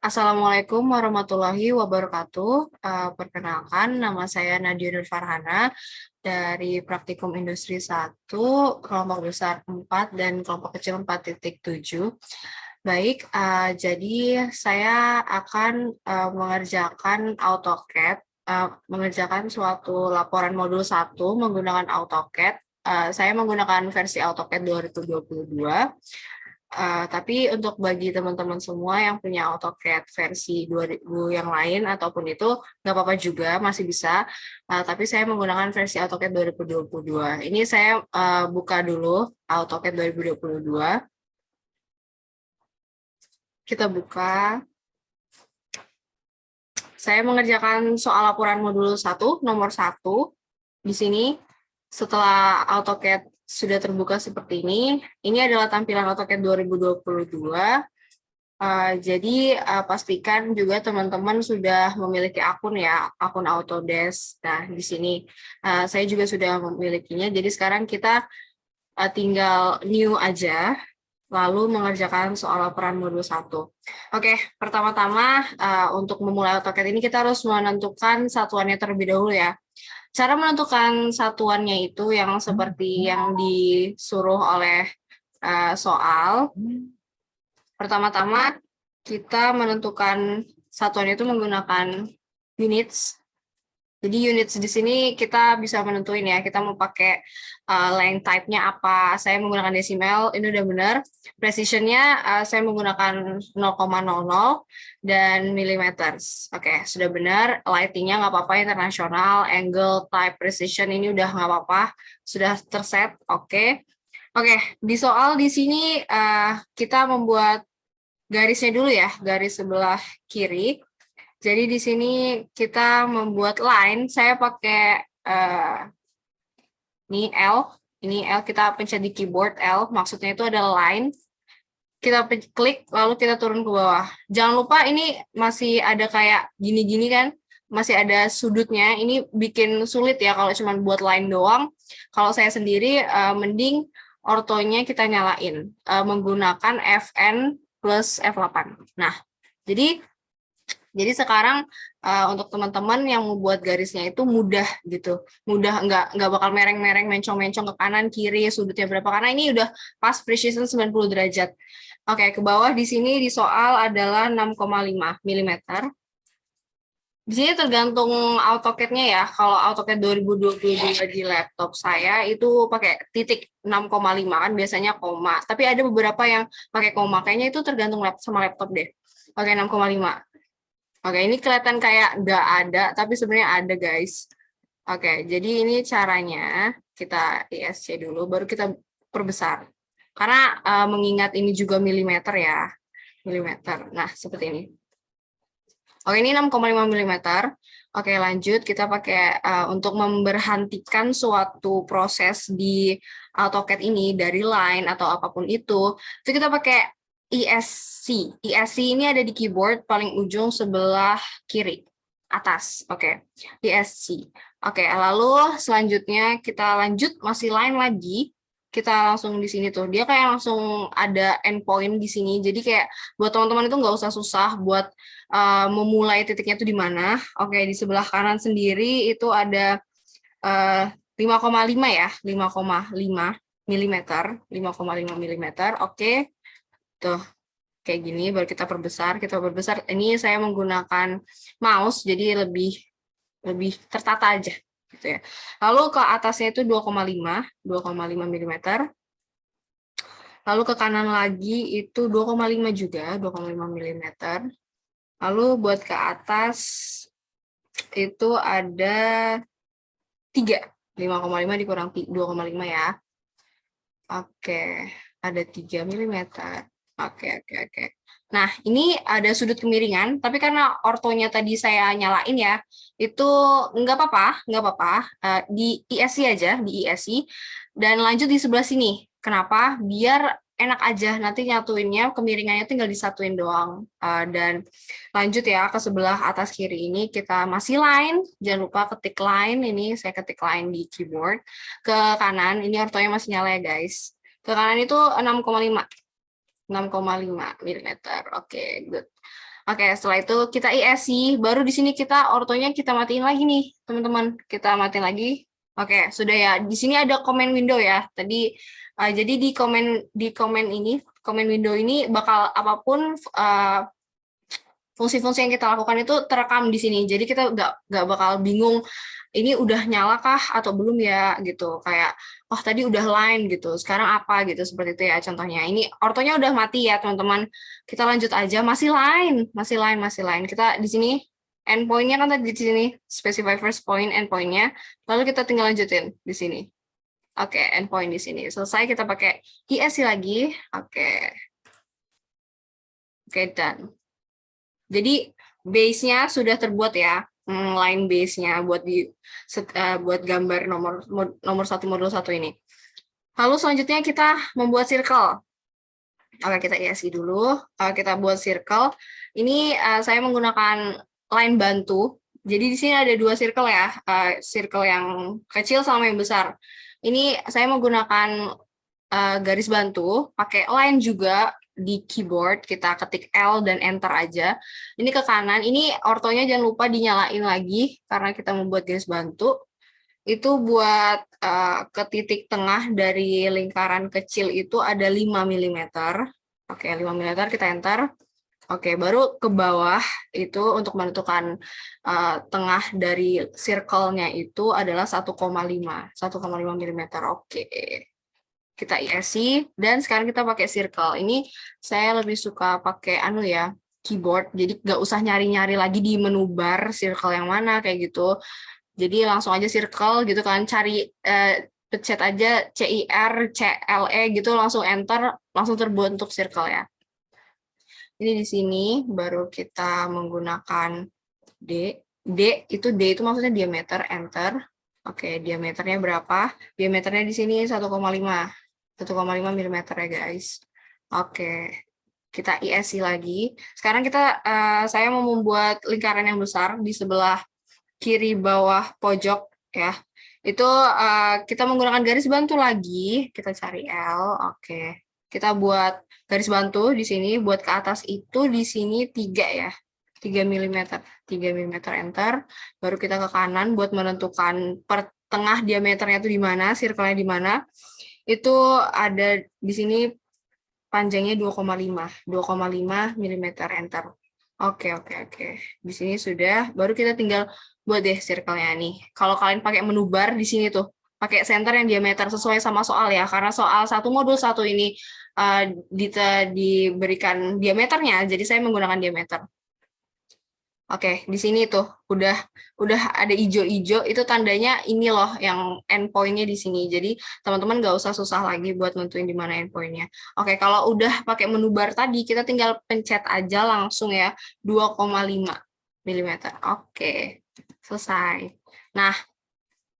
Assalamualaikum warahmatullahi wabarakatuh. Perkenalkan, nama saya Nadia Nur Farhana dari Praktikum Industri 1, kelompok besar 4 dan kelompok kecil 4.7. Baik, jadi saya akan mengerjakan AutoCAD, mengerjakan suatu laporan modul 1 menggunakan AutoCAD. Saya menggunakan versi AutoCAD 2022. Tapi untuk bagi teman-teman semua yang punya AutoCAD versi 2000 yang lain ataupun itu nggak apa-apa juga, masih bisa. Tapi saya menggunakan versi AutoCAD 2022. Ini saya buka dulu AutoCAD 2022. Kita buka. Saya mengerjakan soal laporan modul 1, nomor 1. Di sini, setelah AutoCAD sudah terbuka seperti ini adalah tampilan AutoCAD 2022. Jadi pastikan juga teman-teman sudah memiliki akun ya, akun Autodesk. Nah, di sini saya juga sudah memilikinya. Jadi sekarang kita tinggal new aja, lalu mengerjakan soal laporan modul 1. Oke, pertama-tama untuk memulai AutoCAD ini kita harus menentukan satuannya terlebih dahulu ya. Cara menentukan satuannya itu yang seperti yang disuruh oleh soal. Pertama-tama kita menentukan satuan itu menggunakan units. Jadi units di sini kita bisa menentuin ya, kita mau pakai length type-nya apa. Saya menggunakan desimal, ini udah benar. Precision-nya saya menggunakan 0,00 dan millimeter. Oke, sudah benar. Lighting-nya nggak apa-apa, internasional, angle, type, precision ini udah nggak apa-apa. Sudah terset, oke. Oke, di soal di sini kita membuat garisnya dulu ya, garis sebelah kiri. Jadi di sini kita membuat line, saya pakai ini L kita pencet di keyboard L, maksudnya itu adalah line. Kita klik, lalu kita turun ke bawah. Jangan lupa ini masih ada kayak gini-gini kan, masih ada sudutnya, ini bikin sulit ya kalau cuma buat line doang. Kalau saya sendiri, mending ortonya kita nyalain, menggunakan Fn plus F8. Nah, jadi sekarang untuk teman-teman yang membuat garisnya itu mudah gitu, mudah nggak bakal mereng-mereng, mencong-mencong ke kanan kiri sudutnya berapa, karena ini udah pas precision 90 derajat. Oke, ke bawah di sini di soal adalah 6,5 mm. Di sini tergantung AutoCAD-nya ya. Kalau AutoCAD 2022 di laptop saya itu pakai titik 6,5 kan biasanya koma. Tapi ada beberapa yang pakai koma. Kayaknya itu tergantung sama laptop deh. Oke, 6,5. Oke, ini kelihatan kayak nggak ada, tapi sebenarnya ada, guys. Oke, jadi ini caranya. Kita ISC dulu, baru kita perbesar. Karena mengingat ini juga milimeter ya. Milimeter. Nah, seperti ini. Oke, ini 6,5 mm. Oke, lanjut. Kita pakai untuk memberhentikan suatu proses di AutoCAD ini dari line atau apapun itu kita pakai ESC. ESC ini ada di keyboard paling ujung sebelah kiri atas. Oke, ESC. Oke, lalu selanjutnya kita lanjut masih line lagi. Kita langsung di sini tuh. Dia kayak langsung ada endpoint di sini. Jadi kayak buat teman-teman itu nggak usah susah buat memulai titiknya itu di mana. Oke, di sebelah kanan sendiri itu ada 5,5 ya, 5,5 mm, 5,5 mm. Oke, tuh kayak gini. Baru kita perbesar. Ini saya menggunakan mouse, jadi lebih tertata aja gitu ya. Lalu ke atasnya itu 2,5 mm. Lalu ke kanan lagi itu 2,5 juga, 2,5 mm. Lalu buat ke atas itu ada 3, 5,5 dikurang 2,5 ya. Oke, ada 3 mm. Oke. Nah, ini ada sudut kemiringan, tapi karena ortonya tadi saya nyalain ya, itu nggak apa-apa, di ISC aja, di ISC, dan lanjut di sebelah sini. Kenapa? Biar enak aja, nanti nyatuinnya, kemiringannya tinggal disatuin doang. Dan lanjut ya, ke sebelah atas kiri ini, kita masih line, jangan lupa ketik line, ini saya ketik line di keyboard. Ke kanan, ini ortonya masih nyala ya guys. Ke kanan itu 6,5 mm. Oke, good. Oke, setelah itu kita ISI, baru di sini kita ortonya kita matiin lagi nih, teman-teman. Kita matiin lagi. Oke, sudah ya. Di sini ada comment window ya. Tadi jadi di comment window ini bakal apapun fungsi-fungsi yang kita lakukan itu terekam di sini. Jadi kita nggak bakal bingung ini udah nyala kah atau belum ya gitu. Kayak oh tadi udah line gitu. Sekarang apa gitu seperti itu ya contohnya. Ini ortonya udah mati ya teman-teman. Kita lanjut aja masih line. Kita di sini endpoint-nya kan tadi di sini specify first point endpoint-nya. Lalu kita tinggal lanjutin di sini. Oke, endpoint di sini. Selesai kita pakai ISI lagi. Oke. Oke, done. Jadi base-nya sudah terbuat ya, line base-nya buat gambar nomor 1 modul 1 ini. Lalu selanjutnya kita membuat circle. Oke, kita ISI dulu. Kita buat circle. Ini saya menggunakan line bantu. Jadi di sini ada 2 circle ya, circle yang kecil sama yang besar. Ini saya menggunakan garis bantu, pakai line juga. Di keyboard kita ketik L dan enter aja. Ini ke kanan, ini ortonya jangan lupa dinyalain lagi karena kita membuat garis bantu. Itu buat ke titik tengah dari lingkaran kecil itu ada 5 mm. Oke, 5 mm kita enter. Oke, baru ke bawah itu untuk menentukan tengah dari circle-nya itu adalah 1,5 mm. Oke. Kita ISI dan sekarang kita pakai circle. Ini saya lebih suka pakai keyboard, jadi nggak usah nyari-nyari lagi di menu bar circle yang mana kayak gitu. Jadi langsung aja circle gitu kan, cari pencet aja CIR CLE gitu, langsung enter, langsung terbuat untuk circle ya. Ini di sini baru kita menggunakan D itu maksudnya diameter, enter. Oke, diameternya berapa? Diameternya di sini 1,5 mm ya guys. Oke, kita ISI lagi. Sekarang saya mau membuat lingkaran yang besar di sebelah kiri bawah pojok ya. Itu kita menggunakan garis bantu lagi. Kita cari L. Oke, kita buat garis bantu di sini. Buat ke atas itu di sini 3 ya. 3 mm enter. Baru kita ke kanan buat menentukan tengah diameternya itu di mana, circle-nya di mana. Itu ada di sini panjangnya 2,5 mm enter. Oke. Di sini sudah, baru kita tinggal buat deh circle-nya nih. Kalau kalian pakai menu bar di sini tuh, pakai center yang diameter sesuai sama soal ya, karena soal 1 modul 1 ini diberikan diameternya, jadi saya menggunakan diameter. Oke, di sini tuh udah ada hijau-hijau, itu tandanya ini loh yang endpoint-nya di sini. Jadi teman-teman nggak usah susah lagi buat nentuin di mana endpoint-nya. Oke, kalau udah pakai menu bar tadi, kita tinggal pencet aja langsung ya 2,5 mm. Oke, selesai. Nah,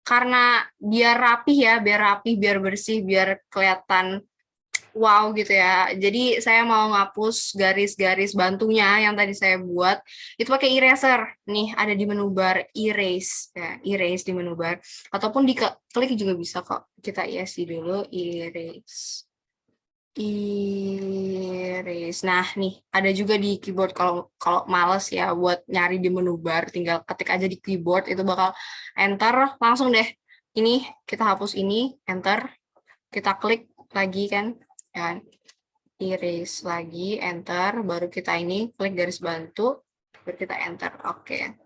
karena biar rapi ya, biar bersih, biar kelihatan wow gitu ya. Jadi saya mau ngapus garis-garis bantunya yang tadi saya buat itu pakai eraser. Nih ada di menu bar erase ya, erase di menu bar ataupun diklik juga bisa kok. Kita ISI dulu erase. Nah, nih ada juga di keyboard kalau males ya buat nyari di menu bar, tinggal ketik aja di keyboard itu bakal enter langsung deh. Ini kita hapus ini, enter. Kita klik lagi kan. Dan erase lagi, enter, baru kita ini klik garis bantu, baru kita enter. Oke.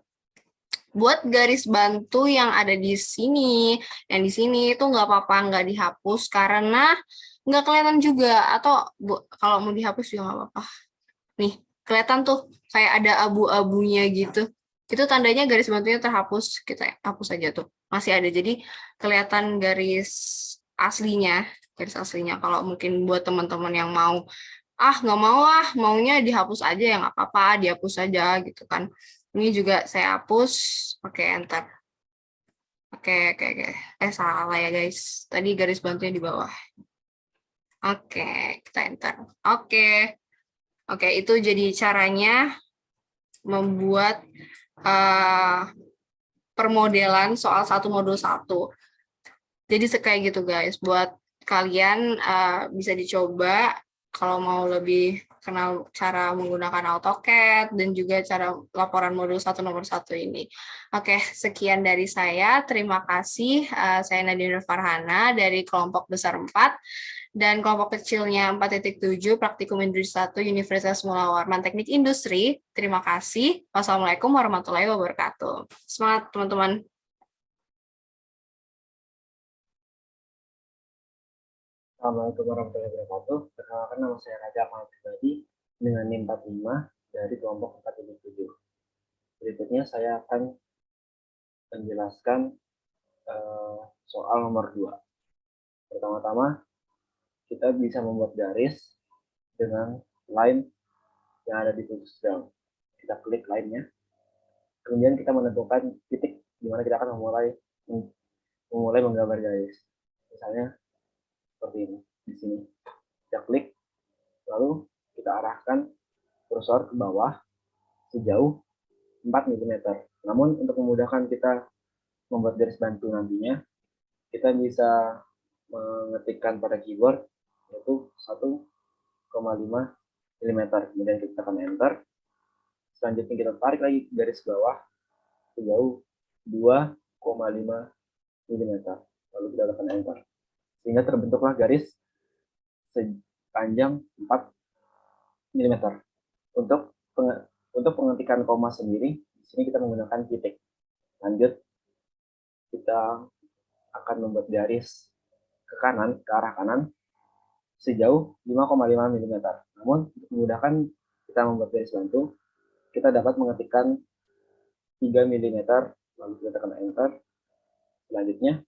Buat garis bantu yang ada di sini, yang di sini itu nggak apa-apa, nggak dihapus karena nggak kelihatan juga, atau kalau mau dihapus juga nggak apa-apa. Nih, kelihatan tuh kayak ada abu-abunya gitu. Itu tandanya garis bantunya terhapus, kita hapus aja tuh. Masih ada, jadi kelihatan garis aslinya. Kalau mungkin buat teman-teman yang mau nggak mau maunya dihapus aja ya nggak apa-apa, dihapus aja gitu kan. Ini juga saya hapus, oke enter. Oke. Salah ya guys, tadi garis bantunya di bawah. Oke, kita enter. Oke, itu jadi caranya membuat permodelan soal 1 modul 1. Jadi kayak gitu guys, buat kalian bisa dicoba kalau mau lebih kenal cara menggunakan AutoCAD, dan juga cara laporan modul 1 nomor 1 ini. Oke, sekian dari saya. Terima kasih. Saya Nadine Farhana dari kelompok besar 4 dan kelompok kecilnya 4.7 Praktikum Industri 1 Universitas Mula Warman Teknik Industri. Terima kasih. Wassalamualaikum warahmatullahi wabarakatuh. Semangat teman-teman. Assalamualaikum warahmatullahi wabarakatuh. Perkenalkan, nama saya Raja Ahmad Pribadi dengan NIM 45 dari kelompok 4.7. Berikutnya saya akan menjelaskan soal nomor 2. Pertama-tama, kita bisa membuat garis dengan line yang ada di tulis down. Kita klik line-nya, kemudian kita menentukan titik di mana kita akan memulai menggambar garis. Misalnya seperti ini, di sini. Kita klik, lalu kita arahkan kursor ke bawah sejauh 4 mm. Namun untuk memudahkan kita membuat garis bantu nantinya, kita bisa mengetikkan pada keyboard yaitu 1,5 mm. Kemudian kita tekan enter. Selanjutnya kita tarik lagi garis bawah sejauh 2,5 mm. Lalu kita tekan enter. Sehingga terbentuklah garis sepanjang 4 mm. Untuk pengetikan koma sendiri, di sini kita menggunakan titik. Lanjut, kita akan membuat garis ke kanan, ke arah kanan, sejauh 5,5 mm. Namun, untuk memudahkan kita membuat garis bantu, kita dapat mengetikkan 3 mm, lalu kita tekan enter. Selanjutnya,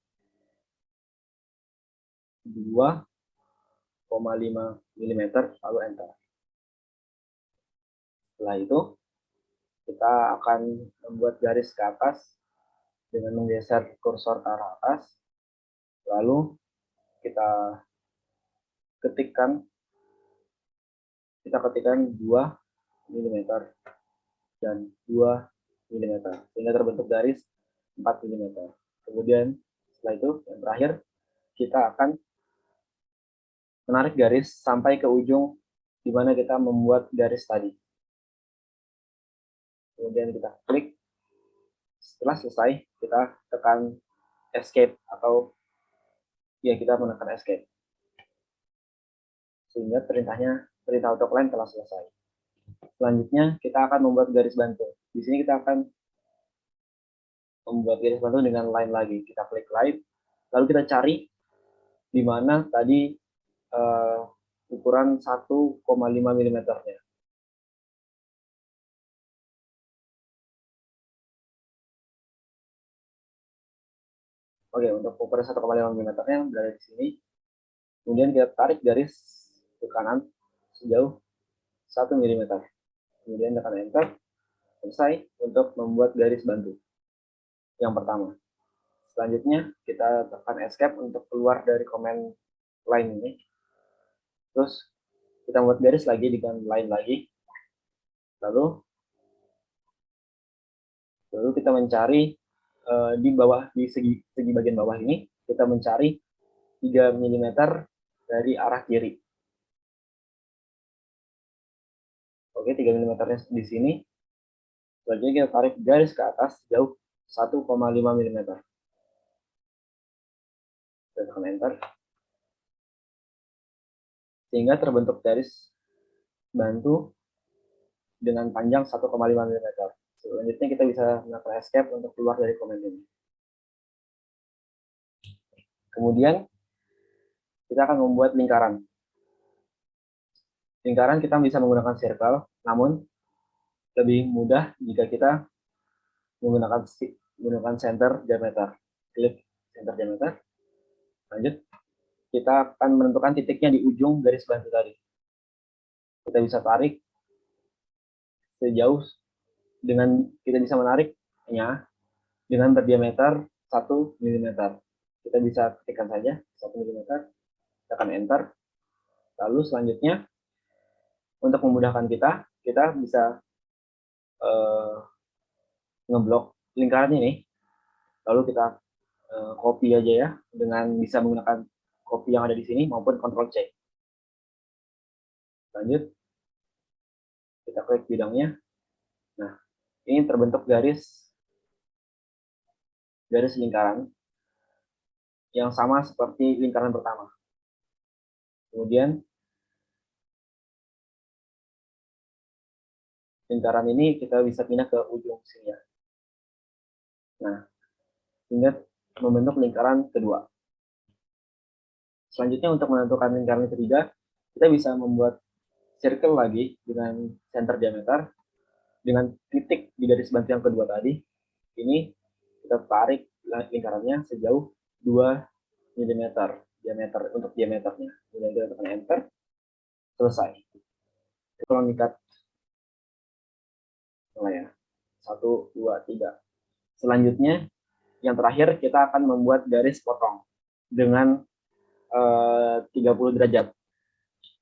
2,5 mm, lalu enter. Setelah itu, kita akan membuat garis ke atas dengan menggeser kursor ke arah atas, lalu kita ketikkan 2 mm dan 2 mm, sehingga terbentuk garis 4 mm. Kemudian setelah itu, yang terakhir, kita akan menarik garis sampai ke ujung di mana kita membuat garis tadi. Kemudian kita klik. Setelah selesai, kita tekan escape atau ya kita menekan escape. Sehingga perintah autocline telah selesai. Selanjutnya kita akan membuat garis bantu. Di sini kita akan membuat garis bantu dengan line lagi. Kita klik line, lalu kita cari di mana tadi ukuran 1,5 mm-nya. Oke, untuk ukuran 1,5 mm-nya berada di sini. Kemudian kita tarik garis ke kanan sejauh 1 mm. Kemudian tekan enter. Selesai untuk membuat garis bantu yang pertama. Selanjutnya kita tekan escape untuk keluar dari komen line ini. Terus kita buat garis lagi dengan line lagi. Lalu kita mencari di bawah, di segi bagian bawah ini, kita mencari 3 mm dari arah kiri. Oke, 3 mm di sini. Selanjutnya kita tarik garis ke atas jauh 1,5 mm. Kita tekan enter. Sehingga terbentuk garis bantu dengan panjang 1,5 mm. Selanjutnya kita bisa menekan escape untuk keluar dari komen ini. Kemudian kita akan membuat lingkaran. Lingkaran kita bisa menggunakan circle, namun lebih mudah jika kita menggunakan center diameter. Klik center diameter. Lanjut, kita akan menentukan titiknya di ujung garis bantu tadi. Kita bisa tarik sejauh dengan kita bisa menariknya dengan berdiameter 1 mm. Kita bisa ketikkan saja 1 mm, tekan enter. Lalu selanjutnya, untuk memudahkan kita bisa ngeblok lingkaran ini. Lalu kita copy aja ya, dengan bisa menggunakan copy yang ada di sini maupun Ctrl+C. Lanjut, Kita klik bidangnya. Nah, ini terbentuk garis lingkaran yang sama seperti lingkaran pertama. Kemudian lingkaran ini kita bisa pindah ke ujung sini. Nah, hingga membentuk lingkaran kedua. Selanjutnya untuk menentukan lingkaran ketiga, kita bisa membuat circle lagi dengan center diameter dengan titik di garis bantu yang kedua tadi. Ini kita tarik lingkarannya sejauh 2 mm diameter untuk diameternya. Kemudian kita tekan enter, selesai. Kalau mengikat ya, 1, 2, 3. Selanjutnya, yang terakhir kita akan membuat garis potong dengan 30 derajat.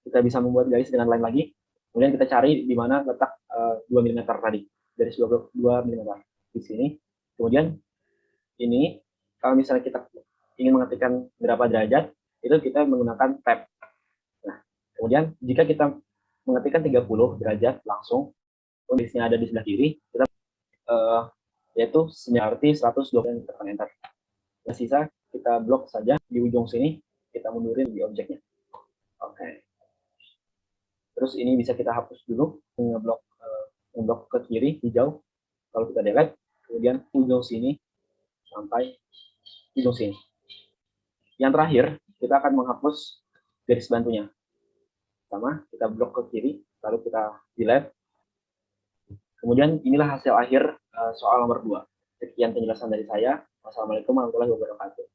Kita bisa membuat garis dengan lain lagi. Kemudian kita cari di mana letak 2 mm tadi. Garis 2 mm di sini. Kemudian ini, kalau misalnya kita ingin mengetikkan berapa derajat, itu kita menggunakan tab. Nah, kemudian jika kita mengetikkan 30 derajat langsung, kondisinya ada di sebelah kiri, kita yaitu berarti 120 tekan enter. Nah, sisa kita blok saja di ujung sini, kita mundurin di objeknya. Oke. Terus ini bisa kita hapus dulu, ngeblok ke kiri hijau. Kalau kita delete, kemudian ujung sini sampai ujung sini. Yang terakhir, kita akan menghapus garis bantunya. Sama, kita blok ke kiri, lalu kita delete. Kemudian inilah hasil akhir soal nomor 2. Sekian penjelasan dari saya. Wassalamualaikum warahmatullahi wabarakatuh.